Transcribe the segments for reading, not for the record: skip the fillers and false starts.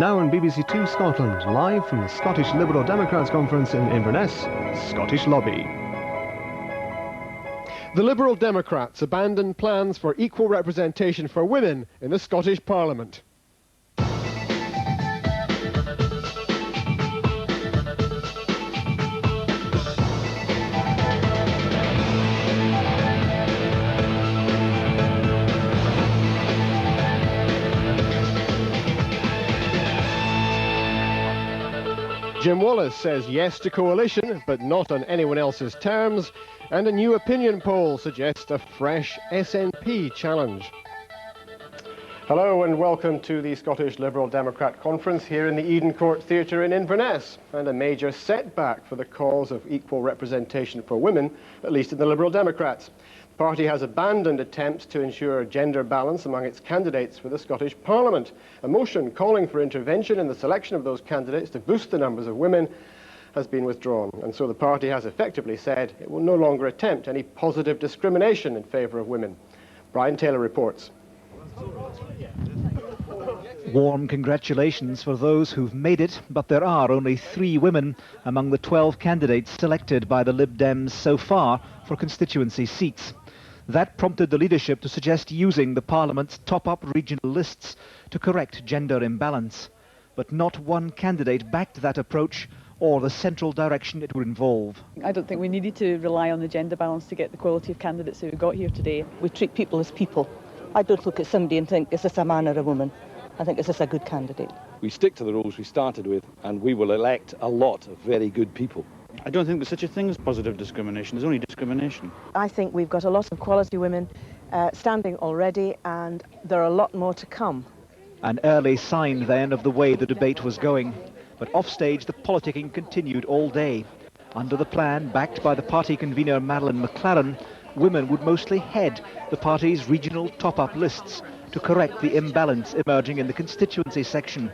Now on BBC Two Scotland, live from the Scottish Liberal Democrats Conference in Inverness, Scottish Lobby. The Liberal Democrats abandoned plans for equal representation for women in the Scottish Parliament. Jim Wallace says yes to coalition, but not on anyone else's terms, and a new opinion poll suggests a fresh SNP challenge. Hello and welcome to the Scottish Liberal Democrat Conference here in the Eden Court Theatre in Inverness, and a major setback for the cause of equal representation for women, at least in the Liberal Democrats. The party has abandoned attempts to ensure gender balance among its candidates for the Scottish Parliament. A motion calling for intervention in the selection of those candidates to boost the numbers of women has been withdrawn, and so the party has effectively said it will no longer attempt any positive discrimination in favour of women. Brian Taylor reports. Warm congratulations for those who've made it, but there are only 3 women among the 12 candidates selected by the Lib Dems so far for constituency seats. That prompted the leadership to suggest using the Parliament's top-up regional lists to correct gender imbalance. But not one candidate backed that approach or the central direction it would involve. I don't think we needed to rely on the gender balance to get the quality of candidates who we got here today. We treat people as people. I don't look at somebody and think, is this a man or a woman? I think, is this a good candidate? We stick to the rules we started with, and we will elect a lot of very good people. I don't think there's such a thing as positive discrimination. There's only discrimination. I think we've got a lot of quality women standing already, and there are a lot more to come. An early sign then of the way the debate was going. But offstage, the politicking continued all day. Under the plan, backed by the party convener Madeleine McLaren, women would mostly head the party's regional top-up lists to correct the imbalance emerging in the constituency section.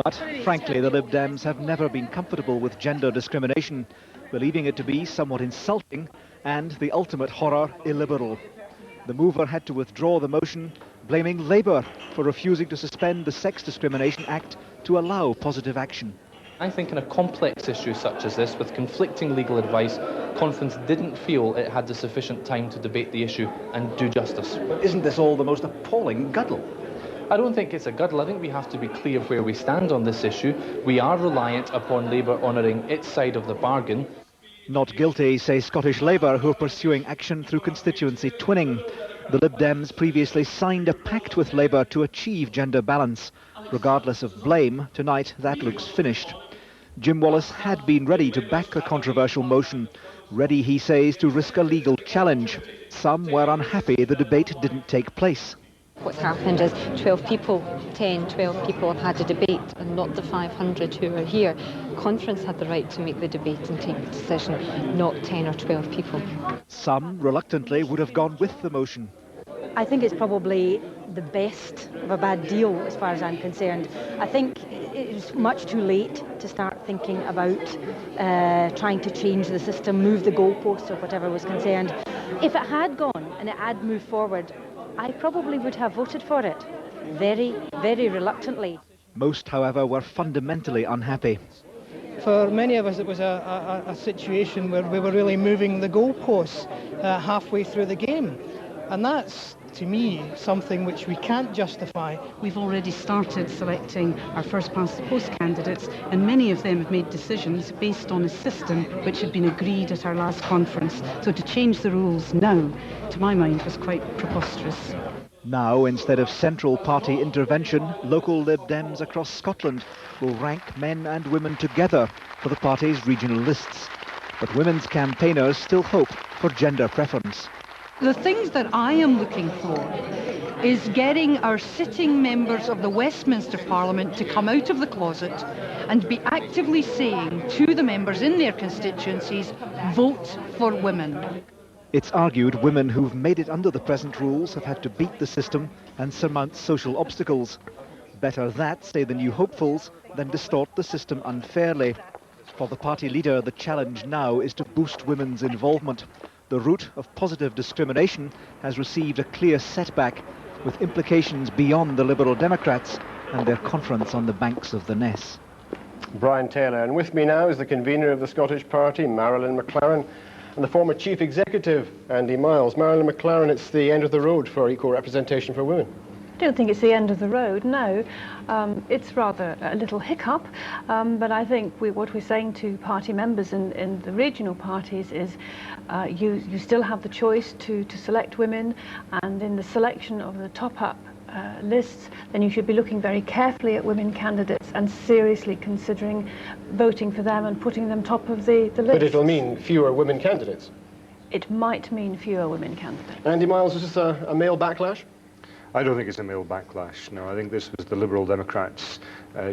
But, frankly, the Lib Dems have never been comfortable with gender discrimination, believing it to be somewhat insulting and the ultimate horror, illiberal. The mover had to withdraw the motion, blaming Labour for refusing to suspend the Sex Discrimination Act to allow positive action. I think in a complex issue such as this, with conflicting legal advice, Conference didn't feel it had the sufficient time to debate the issue and do justice. But isn't this all the most appalling guddle? I don't think it's a guddle. I think we have to be clear where we stand on this issue. We are reliant upon Labour honouring its side of the bargain. Not guilty, say Scottish Labour, who are pursuing action through constituency twinning. The Lib Dems previously signed a pact with Labour to achieve gender balance. Regardless of blame, tonight that looks finished. Jim Wallace had been ready to back the controversial motion. Ready, he says, to risk a legal challenge. Some were unhappy the debate didn't take place. What's happened is 12 people have had a debate, and not the 500 who are here. Conference had the right to make the debate and take the decision, not 10 or 12 people. Some, reluctantly, would have gone with the motion. I think it's probably the best of a bad deal as far as I'm concerned. I think it's much too late to start thinking about trying to change the system, move the goalposts or whatever was concerned. If it had gone and it had moved forward, I probably would have voted for it, very, very reluctantly. Most, however, were fundamentally unhappy. For many of us, it was a situation where we were really moving the goalposts halfway through the game. And that's, to me, something which we can't justify. We've already started selecting our first-past-the-post candidates, and many of them have made decisions based on a system which had been agreed at our last conference. So to change the rules now, to my mind, was quite preposterous. Now, instead of central party intervention, local Lib Dems across Scotland will rank men and women together for the party's regional lists. But women's campaigners still hope for gender preference. The things that I am looking for is getting our sitting members of the Westminster Parliament to come out of the closet and be actively saying to the members in their constituencies, vote for women. It's argued women who've made it under the present rules have had to beat the system and surmount social obstacles. Better that, say the new hopefuls, than distort the system unfairly. For the party leader, the challenge now is to boost women's involvement. The route of positive discrimination has received a clear setback, with implications beyond the Liberal Democrats and their conference on the banks of the Ness. Brian Taylor, and with me now is the convener of the Scottish Party, Marilyn McLaren, and the former Chief Executive, Andy Miles. Marilyn McLaren, it's the end of the road for equal representation for women. I don't think it's the end of the road, no. It's rather a little hiccup, but I think what we're saying to party members in the regional parties is you still have the choice to select women, and in the selection of the top-up lists, then you should be looking very carefully at women candidates and seriously considering voting for them and putting them top of the list. But it'll mean fewer women candidates. It might mean fewer women candidates. Andy Miles, is this a male backlash? I don't think it's a male backlash, no. I think this was the Liberal Democrats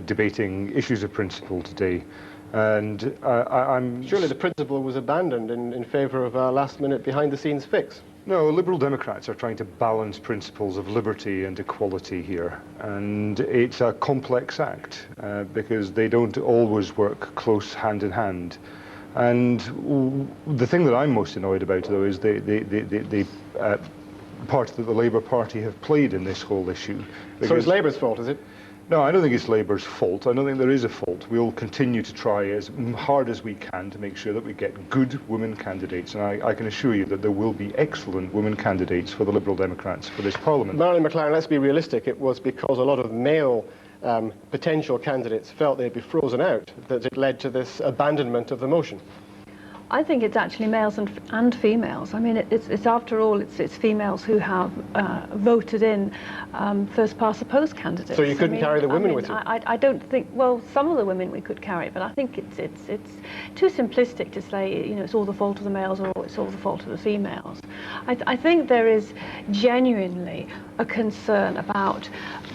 debating issues of principle today. And I'm... Surely the principle was abandoned in favour of a last-minute, behind-the-scenes fix. No, Liberal Democrats are trying to balance principles of liberty and equality here. And it's a complex act, because they don't always work close hand in hand. And the thing that I'm most annoyed about, though, is the part that the Labour Party have played in this whole issue. So it's Labour's fault, is it? No, I don't think it's Labour's fault. I don't think there is a fault. We'll continue to try as hard as we can to make sure that we get good women candidates. And I can assure you that there will be excellent women candidates for the Liberal Democrats for this Parliament. Marilyn McLaren, let's be realistic. It was because a lot of male potential candidates felt they'd be frozen out that it led to this abandonment of the motion. I think it's actually males and females. I mean, it's after all, it's females who have voted in first past the post candidates. So you couldn't carry the women with you? I don't think. Well, some of the women we could carry, but I think it's too simplistic to say, you know, it's all the fault of the males or it's all the fault of the females. I think there is genuinely a concern about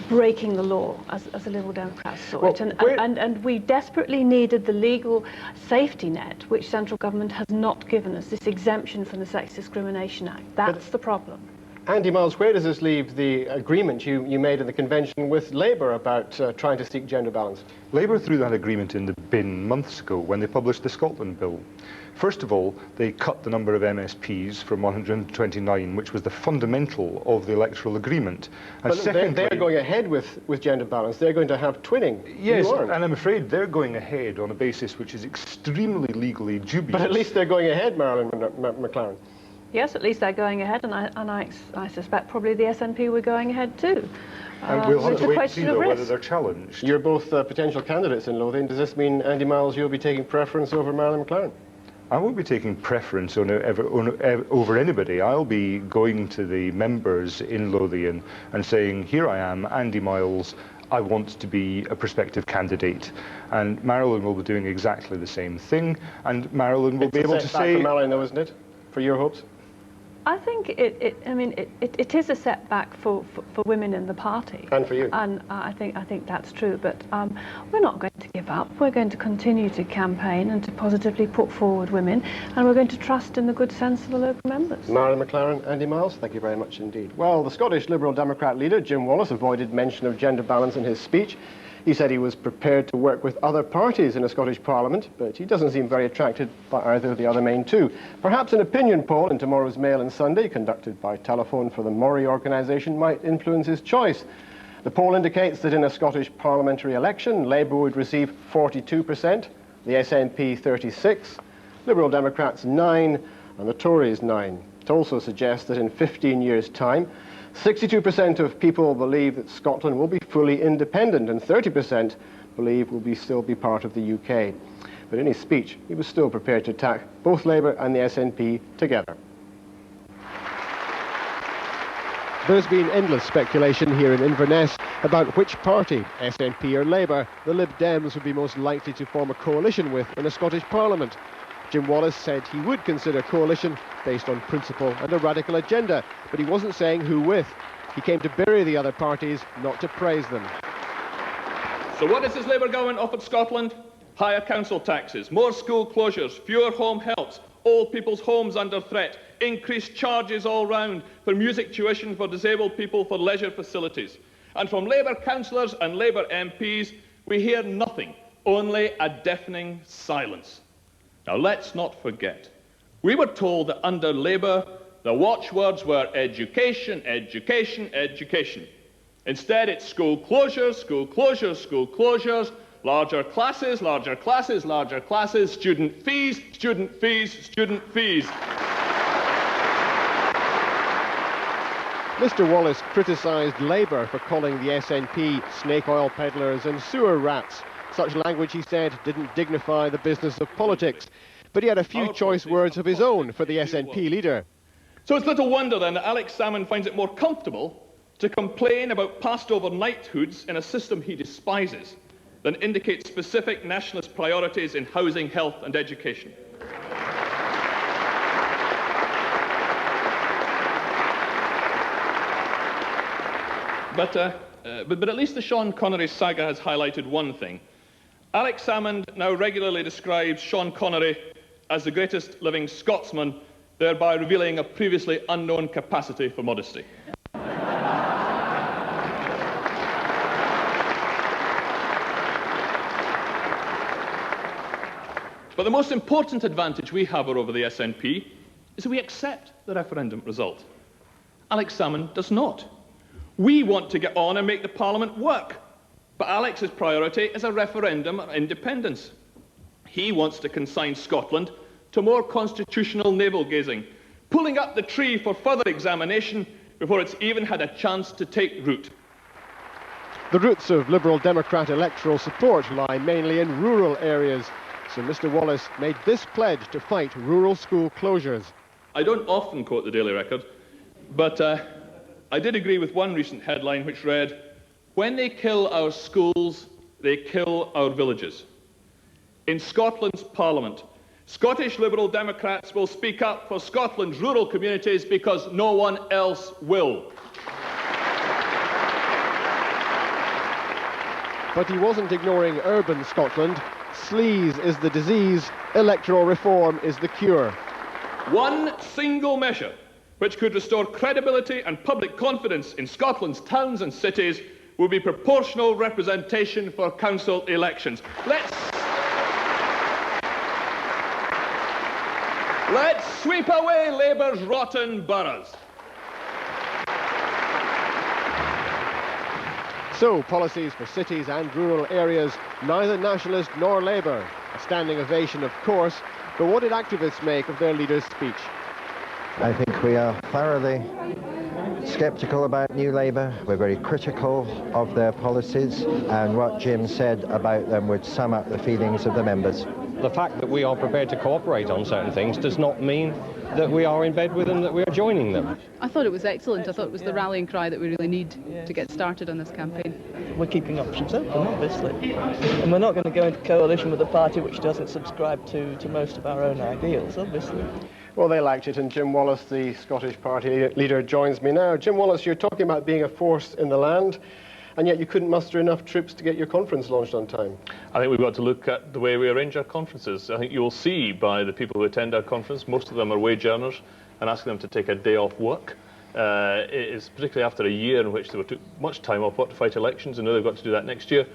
breaking the law, as the Liberal Democrats saw it, and we desperately needed the legal safety net, which central government has not given us, this exemption from the Sex Discrimination Act. That's the problem. Andy Miles, where does this leave the agreement you made in the convention with Labour about trying to seek gender balance? Labour threw that agreement in the bin months ago when they published the Scotland Bill. First of all, they cut the number of MSPs from 129, which was the fundamental of the electoral agreement. And but secondly, they're going ahead with gender balance. They're going to have twinning. Yes, and I'm afraid they're going ahead on a basis which is extremely legally dubious. But at least they're going ahead, Marilyn McLaren. Yes, at least they're going ahead, and I suspect probably the SNP were going ahead too. And we'll have to wait and see, though, whether they're challenged. You're both potential candidates in Lothian. Does this mean, Andy Miles, you'll be taking preference over Marilyn McLaren? I won't be taking preference over anybody. I'll be going to the members in Lothian and saying, here I am, Andy Miles, I want to be a prospective candidate. And Marilyn will be doing exactly the same thing, and Marilyn will be able to say... It's a setback for Marilyn, though, isn't it? For your hopes? I think it is a setback for women in the party. And for you. And I think that's true. But we're not going to give up. We're going to continue to campaign and to positively put forward women, and we're going to trust in the good sense of the local members. Marilyn McLaren, Andy Miles, thank you very much indeed. Well, the Scottish Liberal Democrat leader, Jim Wallace, avoided mention of gender balance in his speech. He said he was prepared to work with other parties in a Scottish Parliament, but he doesn't seem very attracted by either of the other main two. Perhaps an opinion poll in tomorrow's Mail and Sunday, conducted by telephone for the Murray organisation, might influence his choice. The poll indicates that in a Scottish parliamentary election, Labour would receive 42%, the SNP 36%, Liberal Democrats 9%, and the Tories 9%. It also suggests that in 15 years' time, 62% of people believe that Scotland will be fully independent, and 30% believe will still be part of the UK. But in his speech, he was still prepared to attack both Labour and the SNP together. There's been endless speculation here in Inverness about which party, SNP or Labour, the Lib Dems would be most likely to form a coalition with in a Scottish Parliament. Jim Wallace said he would consider coalition based on principle and a radical agenda, but he wasn't saying who with. He came to bury the other parties, not to praise them. So what is this Labour government offered Scotland? Higher council taxes, more school closures, fewer home helps, old people's homes under threat, increased charges all round for music tuition for disabled people, for leisure facilities. And from Labour councillors and Labour MPs, we hear nothing, only a deafening silence. Now, let's not forget, we were told that under Labour, the watchwords were education, education, education. Instead, it's school closures, school closures, school closures, larger classes, larger classes, larger classes, student fees, student fees, student fees. Mr Wallace criticised Labour for calling the SNP snake oil peddlers and sewer rats. Such language, he said, didn't dignify the business of politics. But he had a few choice words of his own for the SNP leader. So it's little wonder then that Alex Salmond finds it more comfortable to complain about passed-over knighthoods in a system he despises than indicate specific nationalist priorities in housing, health and education. But at least the Sean Connery saga has highlighted one thing. Alex Salmond now regularly describes Sean Connery as the greatest living Scotsman, thereby revealing a previously unknown capacity for modesty. But the most important advantage we have over the SNP is that we accept the referendum result. Alex Salmond does not. We want to get on and make the Parliament work, but Alex's priority is a referendum on independence. He wants to consign Scotland to more constitutional navel-gazing, pulling up the tree for further examination before it's even had a chance to take root. The roots of Liberal Democrat electoral support lie mainly in rural areas, so Mr Wallace made this pledge to fight rural school closures. I don't often quote the Daily Record, but I did agree with one recent headline which read, "When they kill our schools, they kill our villages." In Scotland's Parliament, Scottish Liberal Democrats will speak up for Scotland's rural communities because no one else will. But he wasn't ignoring urban Scotland. Sleaze is the disease, electoral reform is the cure. One single measure which could restore credibility and public confidence in Scotland's towns and cities will be proportional representation for council elections. Let's sweep away Labour's rotten boroughs. So, policies for cities and rural areas, neither Nationalist nor Labour. A standing ovation, of course, but what did activists make of their leader's speech? I think we are thoroughly sceptical about New Labour. We're very critical of their policies, and what Jim said about them would sum up the feelings of the members. The fact that we are prepared to cooperate on certain things does not mean that we are in bed with them, that we are joining them. I thought it was excellent. I thought it was the rallying cry that we really need to get started on this campaign. We're keeping options open, obviously. And we're not going to go into coalition with a party which doesn't subscribe to most of our own ideals, obviously. Well, they liked it, and Jim Wallace, the Scottish party leader, joins me now. Jim Wallace, you're talking about being a force in the land, and yet you couldn't muster enough troops to get your conference launched on time. I think we've got to look at the way we arrange our conferences. I think you'll see by the people who attend our conference, most of them are wage earners, and asking them to take a day off work is particularly after a year in which they took much time off work to fight elections, and now they've got to do that next year.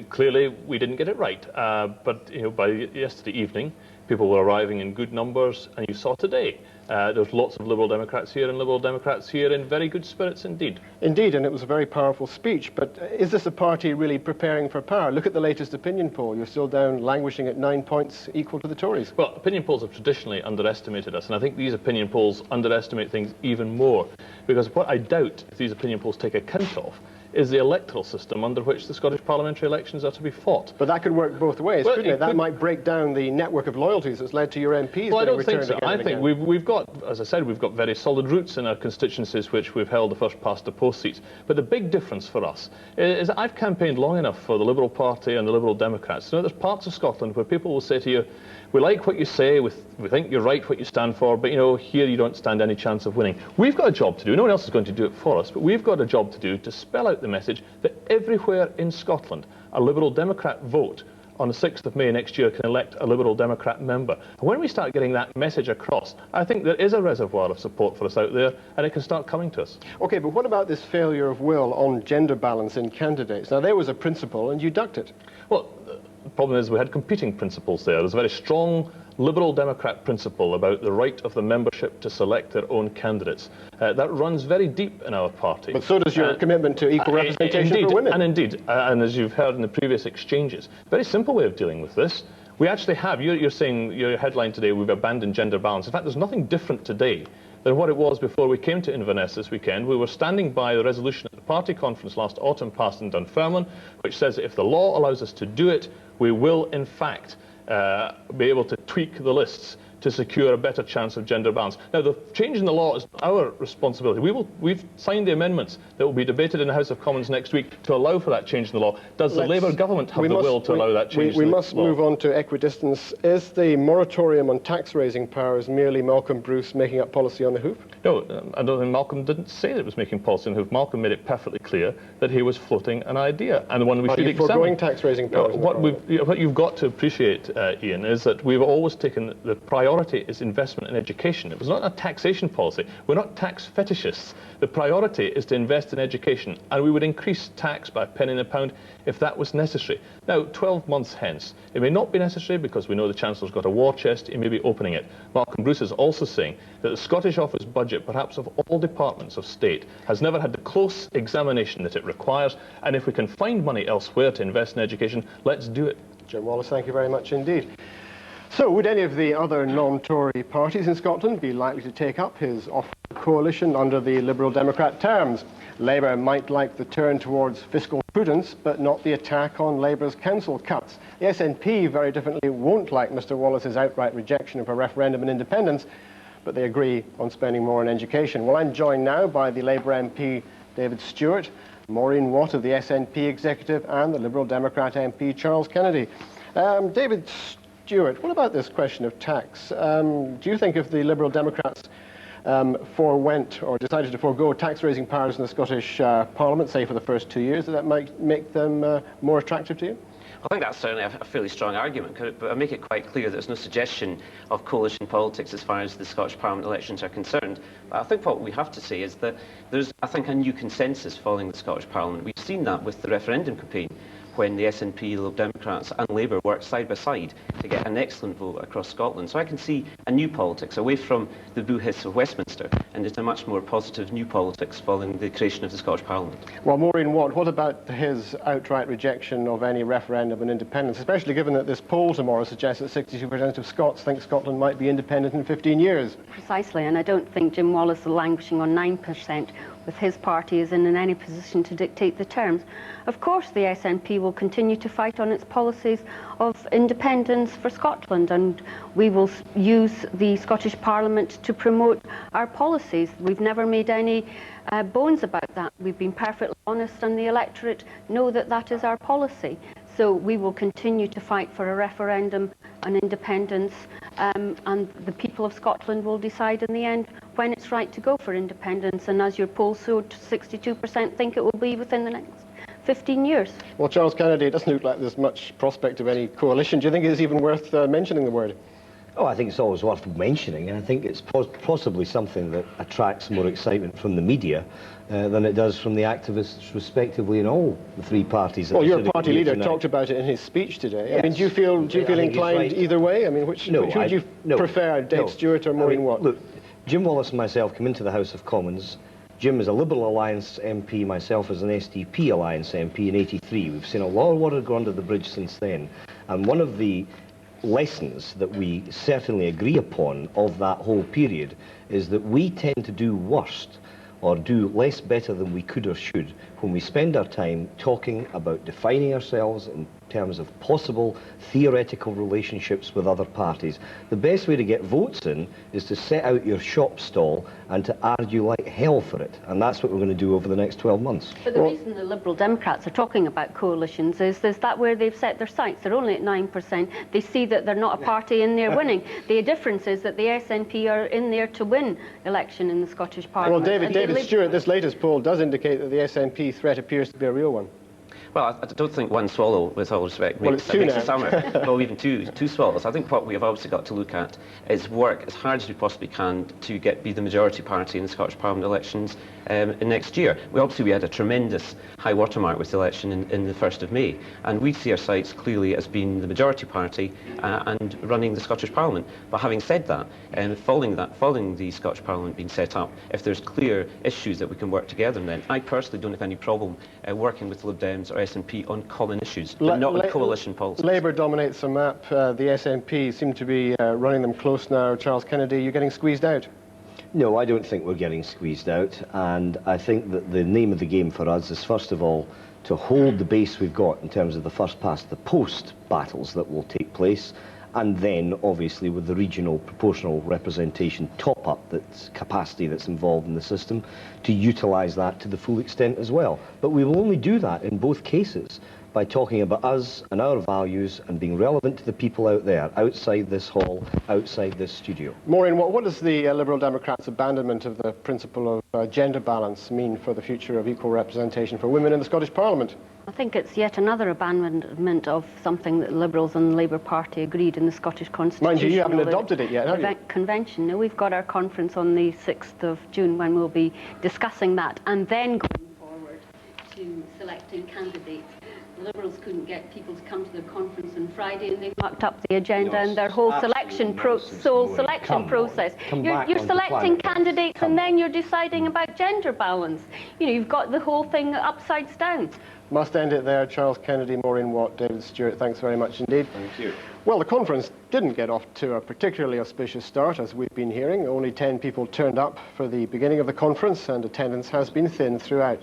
Clearly, we didn't get it right, but by yesterday evening, people were arriving in good numbers, and you saw today there's lots of Liberal Democrats here, and Liberal Democrats here in very good spirits indeed. Indeed, and it was a very powerful speech, but is this a party really preparing for power? Look at the latest opinion poll. You're still down, languishing at 9 points, equal to the Tories. Well, opinion polls have traditionally underestimated us, and I think these opinion polls underestimate things even more, because what I doubt, if these opinion polls take account of, is the electoral system under which the Scottish parliamentary elections are to be fought. But that could work both ways, couldn't it? That might break down the network of loyalties that's led to your MPs. Well, I don't think so. I think we've got, as I said, we've got very solid roots in our constituencies which we've held the first past the post seats. But the big difference for us is that I've campaigned long enough for the Liberal Party and the Liberal Democrats. You know, there's parts of Scotland where people will say to you, we like what you say, we think you're right what you stand for, but, you know, here you don't stand any chance of winning. We've got a job to do. No one else is going to do it for us, but we've got a job to do to spell out the message that everywhere in Scotland, a Liberal Democrat vote on the 6th of May next year can elect a Liberal Democrat member. And when we start getting that message across, I think there is a reservoir of support for us out there, and it can start coming to us. OK, but what about this failure of will on gender balance in candidates? Now, there was a principle, and you ducked it. Well, The problem is we had competing principles there. There's a very strong Liberal Democrat principle about the right of the membership to select their own candidates. That runs very deep in our party. But so does your commitment to equal representation indeed, for women. And as you've heard in the previous exchanges, very simple way of dealing with this. We actually have, you're saying, your headline today, we've abandoned gender balance. In fact, there's nothing different today than what it was before we came to Inverness this weekend. We were standing by the resolution at the party conference last autumn passed in Dunfermline, which says that if the law allows us to do it, we will, in fact, be able to tweak the lists to secure a better chance of gender balance. Now, the change in the law is our responsibility. We've signed the amendments that will be debated in the House of Commons next week to allow for that change in the law. Does the Labour government have the will to allow that change in the law? We must move on to equidistance. Is the moratorium on tax-raising powers merely Malcolm Bruce making up policy on the hoof? No, I don't think Malcolm didn't say that it was making policy on the hoof. Malcolm made it perfectly clear that he was floating an idea, and the one we should examine. Foregoing tax-raising powers? What you've got to appreciate, Ian, is that we've always taken the priority is investment in education. It was not a taxation policy. We're not tax fetishists. The priority is to invest in education, and we would increase tax by a penny in a pound if that was necessary. Now, 12 months hence, it may not be necessary because we know the Chancellor's got a war chest, he may be opening it. Malcolm Bruce is also saying that the Scottish Office budget, perhaps of all departments of state, has never had the close examination that it requires, and if we can find money elsewhere to invest in education, let's do it. Jim Wallace, thank you very much indeed. So, would any of the other non-Tory parties in Scotland be likely to take up his offer of coalition under the Liberal Democrat terms? Labour might like the turn towards fiscal prudence, but not the attack on Labour's council cuts. The SNP, very differently, won't like Mr Wallace's outright rejection of a referendum on independence, but they agree on spending more on education. Well, I'm joined now by the Labour MP David Stewart, Maureen Watt of the SNP executive, and the Liberal Democrat MP Charles Kennedy. David Stewart, what about this question of tax? Do you think if the Liberal Democrats forewent or decided to forego tax-raising powers in the Scottish Parliament, say for the first 2 years, that might make them more attractive to you? I think that's certainly a fairly strong argument, but I make it quite clear there's no suggestion of coalition politics as far as the Scottish Parliament elections are concerned. But I think what we have to say is that there's, I think, a new consensus following the Scottish Parliament. We've seen that with the referendum campaign, when the SNP, Liberal Democrats and Labour worked side by side to get an excellent vote across Scotland. So I can see a new politics away from the boo-hiss of Westminster and into a much more positive new politics following the creation of the Scottish Parliament. Well, Maureen Watt, what about his outright rejection of any referendum on independence, especially given that this poll tomorrow suggests that 62% of Scots think Scotland might be independent in 15 years? Precisely, and I don't think Jim Wallace, languishing on 9% with his party, is in any position to dictate the terms. Of course, the SNP will continue to fight on its policies of independence for Scotland, and we will use the Scottish Parliament to promote our policies. We've never made any bones about that. We've been perfectly honest, and the electorate know that that is our policy. So we will continue to fight for a referendum on independence, and the people of Scotland will decide in the end when it's right to go for independence. And as your poll showed, 62% think it will be within the next 15 years. Well, Charles Kennedy, it doesn't look like there's much prospect of any coalition. Do you think it's even worth mentioning the word? Oh, I think it's always worth mentioning, and I think it's possibly something that attracts more excitement from the media than it does from the activists, respectively, in all the three parties. Well, your party leader talked about it in his speech today. Yes. I mean, do you feel inclined either way? I mean, which would you prefer, Dave Stewart or Maureen Watt? Look, Jim Wallace and myself come into the House of Commons. Jim is a Liberal Alliance MP, myself as an SDP Alliance MP in '83. We've seen a lot of water go under the bridge since then, and one of the lessons that we certainly agree upon of that whole period is that we tend to do worst or do less better than we could or should when we spend our time talking about defining ourselves in terms of possible theoretical relationships with other parties. The best way to get votes in is to set out your shop stall and to argue like hell for it, and that's what we're going to do over the next 12 months. But the reason the Liberal Democrats are talking about coalitions is that where they've set their sights. They're only at 9%. They see that they're not a party in there winning. The difference is that the SNP are in there to win election in the Scottish Parliament. Well, David Stewart, this latest poll does indicate that the SNP threat appears to be a real one. Well, I don't think one swallow, with all respect, Well, makes, it's two makes now. a summer. Well, even two swallows. I think what we have obviously got to look at is work as hard as we possibly can to be the majority party in the Scottish Parliament elections next year. We had a tremendous high watermark with the election in the 1st of May, and we see our sights clearly as being the majority party and running the Scottish Parliament. But having said that, following the Scottish Parliament being set up, if there's clear issues that we can work together, then I personally don't have any problem working with Lib Dems or SNP on common issues, but not on coalition politics. Labour dominates the map. The SNP seem to be running them close now. Charles Kennedy, you're getting squeezed out. No, I don't think we're getting squeezed out, and I think that the name of the game for us is, first of all, to hold the base we've got in terms of the first past the post battles that will take place, and then obviously with the regional proportional representation top up, that's capacity that's involved in the system, to utilise that to the full extent as well. But we will only do that in both cases by talking about us and our values and being relevant to the people out there, outside this hall, outside this studio. Maureen, what does the Liberal Democrats' abandonment of the principle of gender balance mean for the future of equal representation for women in the Scottish Parliament? I think it's yet another abandonment of something that the Liberals and the Labour Party agreed in the Scottish Constitution. Mind you, you haven't adopted it yet, have you? Convention. No, we've got our conference on the 6th of June when we'll be discussing that and then going forward to selecting candidates. The Liberals couldn't get people to come to their conference on Friday, and they mucked up the agenda and their whole selection process. You're selecting candidates and then you're deciding about gender balance. You know, you've got the whole thing upside down. Must end it there. Charles Kennedy, Maureen Watt, David Stewart, thanks very much indeed. Thank you. Well, the conference didn't get off to a particularly auspicious start, as we've been hearing. Only 10 people turned up for the beginning of the conference, and attendance has been thin throughout.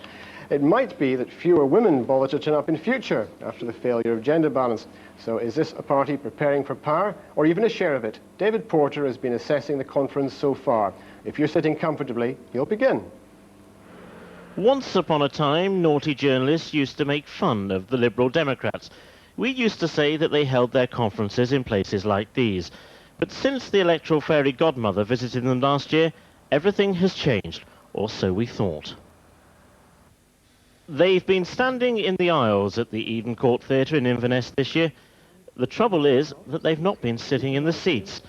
It might be that fewer women bother to turn up in future after the failure of gender balance. So is this a party preparing for power, or even a share of it? David Porter has been assessing the conference so far. If you're sitting comfortably, he'll begin. Once upon a time, naughty journalists used to make fun of the Liberal Democrats. We used to say that they held their conferences in places like these. But since the electoral fairy godmother visited them last year, everything has changed, or so we thought. They've been standing in the aisles at the Eden Court Theatre in Inverness this year. The trouble is that they've not been sitting in the seats.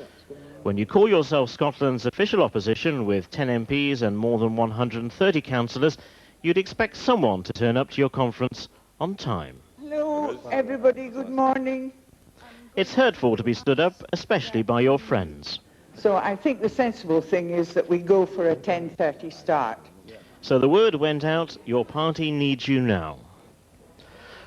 When you call yourself Scotland's official opposition with 10 MPs and more than 130 councillors, you'd expect someone to turn up to your conference on time. Hello, everybody, good morning. It's hurtful to be stood up, especially by your friends. So I think the sensible thing is that we go for a 10:30 start. So the word went out, your party needs you now.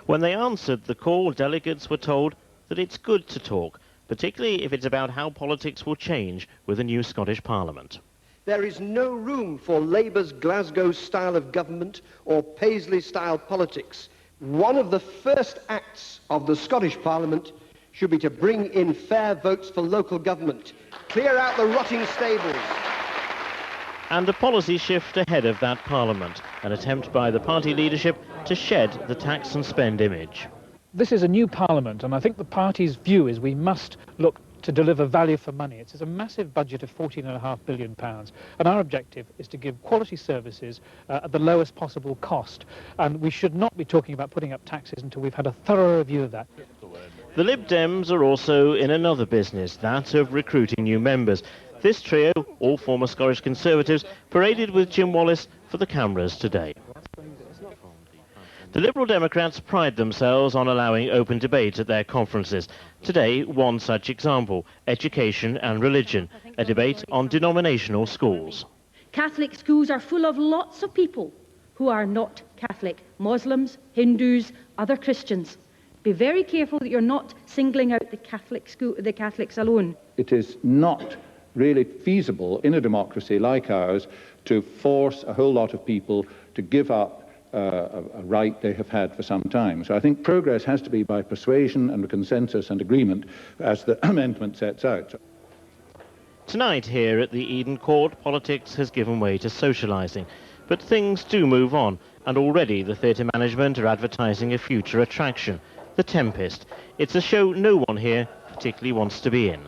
When they answered the call, delegates were told that it's good to talk, particularly if it's about how politics will change with the new Scottish Parliament. There is no room for Labour's Glasgow style of government or Paisley style politics. One of the first acts of the Scottish Parliament should be to bring in fair votes for local government, clear out the rotting stables. And a policy shift ahead of that Parliament, an attempt by the party leadership to shed the tax and spend image. This is a new Parliament, and I think the party's view is we must look to deliver value for money. It's a massive budget of £14.5 billion, and our objective is to give quality services at the lowest possible cost. And we should not be talking about putting up taxes until we've had a thorough review of that. The Lib Dems are also in another business, that of recruiting new members. This trio, all former Scottish Conservatives, paraded with Jim Wallace for the cameras today. The Liberal Democrats pride themselves on allowing open debate at their conferences. Today, one such example, education and religion, a debate on denominational schools. Catholic schools are full of lots of people who are not Catholic, Muslims, Hindus, other Christians. Be very careful that you're not singling out the Catholics alone. It is not really feasible in a democracy like ours to force a whole lot of people to give up a right they have had for some time. So I think progress has to be by persuasion and consensus and agreement, as the amendment sets out. Tonight here at the Eden Court, politics has given way to socialising. But things do move on, and already the theatre management are advertising a future attraction, The Tempest. It's a show no one here particularly wants to be in.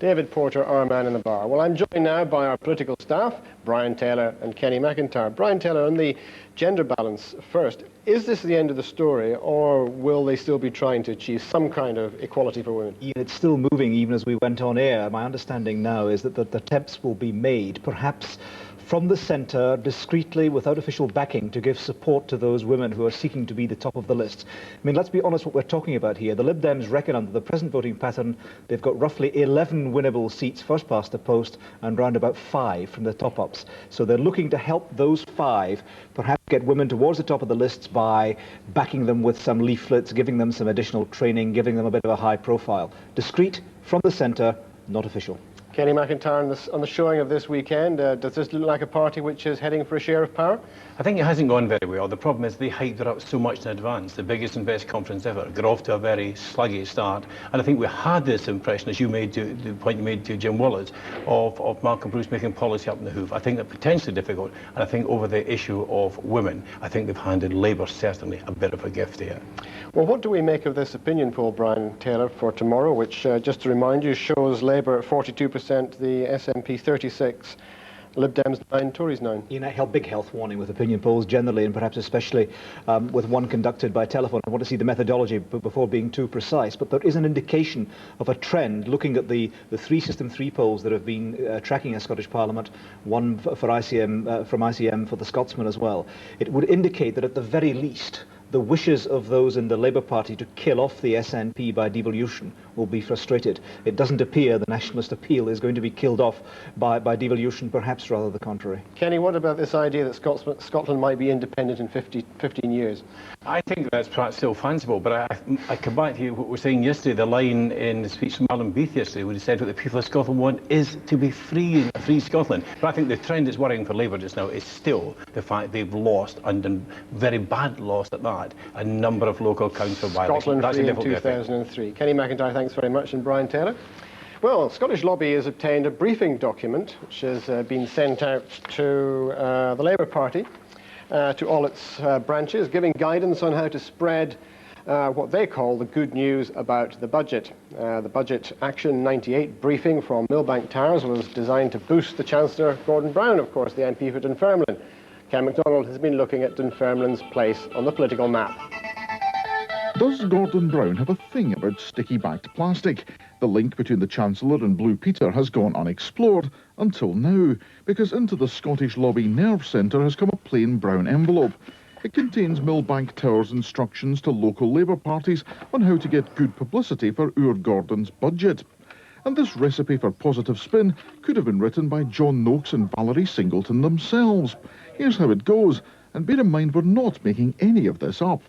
David Porter, our man in the bar. Well, I'm joined now by our political staff, Brian Taylor and Kenny McIntyre. Brian Taylor, on the gender balance first, is this the end of the story, or will they still be trying to achieve some kind of equality for women? Ian, it's still moving even as we went on air. My understanding now is that the attempts will be made, perhaps from the centre, discreetly, without official backing, to give support to those women who are seeking to be the top of the list. I mean, let's be honest what we're talking about here. The Lib Dems reckon under the present voting pattern, they've got roughly 11 winnable seats first past the post and round about 5 from the top-ups. So they're looking to help those 5 perhaps get women towards the top of the lists by backing them with some leaflets, giving them some additional training, giving them a bit of a high profile. Discreet, from the centre, not official. Kenny McIntyre, on the showing of this weekend, does this look like a party which is heading for a share of power? I think it hasn't gone very well. The problem is they hyped it up so much in advance, the biggest and best conference ever. Got off to a very sluggy start. And I think we had this impression, as you made to the point you made to Jim Wallace, of Malcolm Bruce making policy up in the hoof. I think they're potentially difficult. And I think over the issue of women, I think they've handed Labour certainly a bit of a gift here. Well, what do we make of this opinion poll, Brian Taylor, for tomorrow, which, just to remind you, shows Labour at 42%, the SNP 36%, Lib Dems 9%, Tories 9%. You know, big health warning with opinion polls generally, and perhaps especially with one conducted by telephone. I want to see the methodology before being too precise, but there is an indication of a trend looking at the 3 System 3 polls that have been tracking a Scottish Parliament, one for ICM, from ICM for the Scotsman as well. It would indicate that at the very least, the wishes of those in the Labour Party to kill off the SNP by devolution will be frustrated. It doesn't appear the nationalist appeal is going to be killed off by devolution, perhaps rather the contrary. Kenny, what about this idea that Scotland might be independent in 15 years? I think that's perhaps still fanciful, but I come back to what we were saying yesterday, the line in the speech from Alan Beath yesterday, where he said what the people of Scotland want is to be free, a free Scotland. But I think the trend that's worrying for Labour just now is still the fact they've lost, and very bad loss at that, a number of local council by-elections. Scotland free in 2003. Kenny McIntyre, thanks very much, and Brian Taylor. Well, Scottish Lobby has obtained a briefing document which has been sent out to the Labour Party, to all its branches, giving guidance on how to spread what they call the good news about the budget. The Budget Action 98 briefing from Millbank Towers was designed to boost the Chancellor, Gordon Brown, of course, the MP for Dunfermline. Ken MacDonald has been looking at Dunfermline's place on the political map. Does Gordon Brown have a thing about sticky-backed plastic? The link between the Chancellor and Blue Peter has gone unexplored until now, because into the Scottish Lobby Nerve Centre has come a plain brown envelope. It contains Millbank Towers' instructions to local Labour parties on how to get good publicity for our Gordon's budget. And this recipe for positive spin could have been written by John Noakes and Valerie Singleton themselves. Here's how it goes, and bear in mind we're not making any of this up.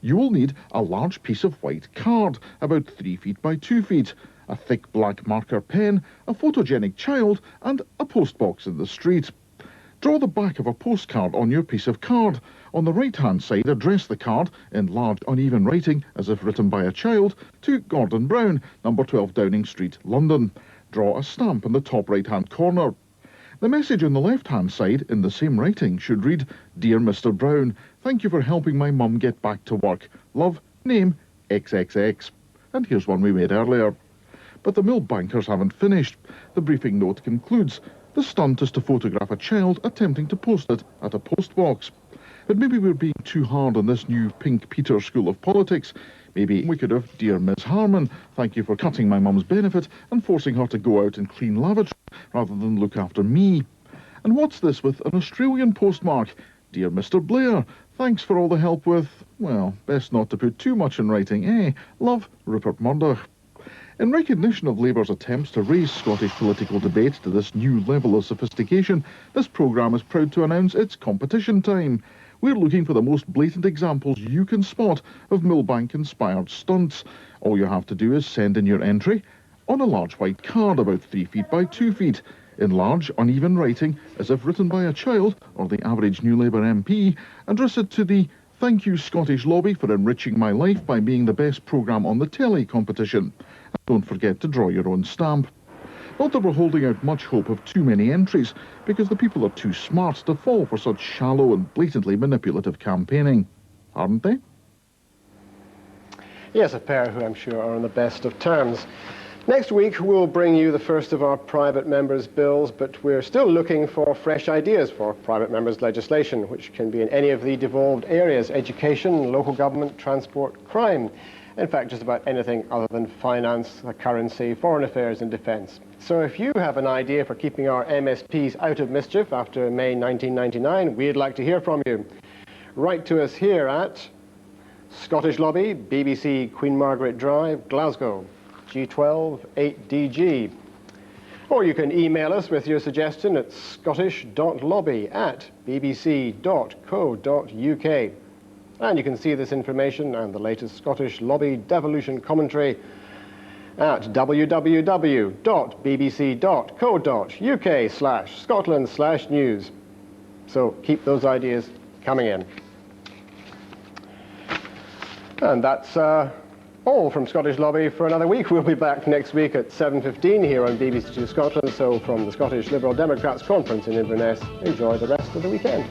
You will need a large piece of white card, about 3 feet by 2 feet, a thick black marker pen, a photogenic child, and a postbox in the street. Draw the back of a postcard on your piece of card. On the right-hand side, address the card, in large uneven writing, as if written by a child, to Gordon Brown, number 12 Downing Street, London. Draw a stamp in the top right-hand corner. The message on the left-hand side, in the same writing, should read, Dear Mr. Brown, thank you for helping my mum get back to work. Love, name, XXX. And here's one we made earlier. But the Millbankers haven't finished. The briefing note concludes, the stunt is to photograph a child attempting to post it at a postbox. But maybe we're being too hard on this new Pink Peter school of politics. Maybe we could have, Dear Ms. Harman, thank you for cutting my mum's benefit and forcing her to go out and clean lavatory rather than look after me. And what's this with an Australian postmark? Dear Mr. Blair, thanks for all the help with, well, best not to put too much in writing, eh? Love, Rupert Murdoch. In recognition of Labour's attempts to raise Scottish political debate to this new level of sophistication, this programme is proud to announce it's competition time. We're looking for the most blatant examples you can spot of Millbank-inspired stunts. All you have to do is send in your entry on a large white card about 3 feet by 2 feet, in large, uneven writing, as if written by a child or the average New Labour MP, address it to the Thank you Scottish Lobby for enriching my life by being the best programme on the telly competition. And don't forget to draw your own stamp. Not that we're holding out much hope of too many entries, because the people are too smart to fall for such shallow and blatantly manipulative campaigning, aren't they? Yes, a pair who I'm sure are on the best of terms. Next week, we'll bring you the first of our private members' bills, but we're still looking for fresh ideas for private members' legislation, which can be in any of the devolved areas: education, local government, transport, crime. In fact, just about anything other than finance, currency, foreign affairs and defence. So if you have an idea for keeping our MSPs out of mischief after May 1999, we'd like to hear from you. Write to us here at Scottish Lobby, BBC Queen Margaret Drive, Glasgow, G12 8DG. Or you can email us with your suggestion at scottish.lobby@bbc.co.uk. And you can see this information and the latest Scottish Lobby devolution commentary at www.bbc.co.uk/Scotland/news. So keep those ideas coming in. And that's all from Scottish Lobby for another week. We'll be back next week at 7:15 here on BBC Two Scotland. So from the Scottish Liberal Democrats Conference in Inverness, enjoy the rest of the weekend.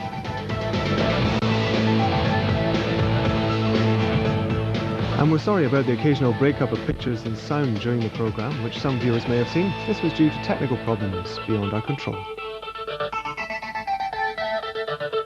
And we're sorry about the occasional breakup of pictures and sound during the programme, which some viewers may have seen. This was due to technical problems beyond our control.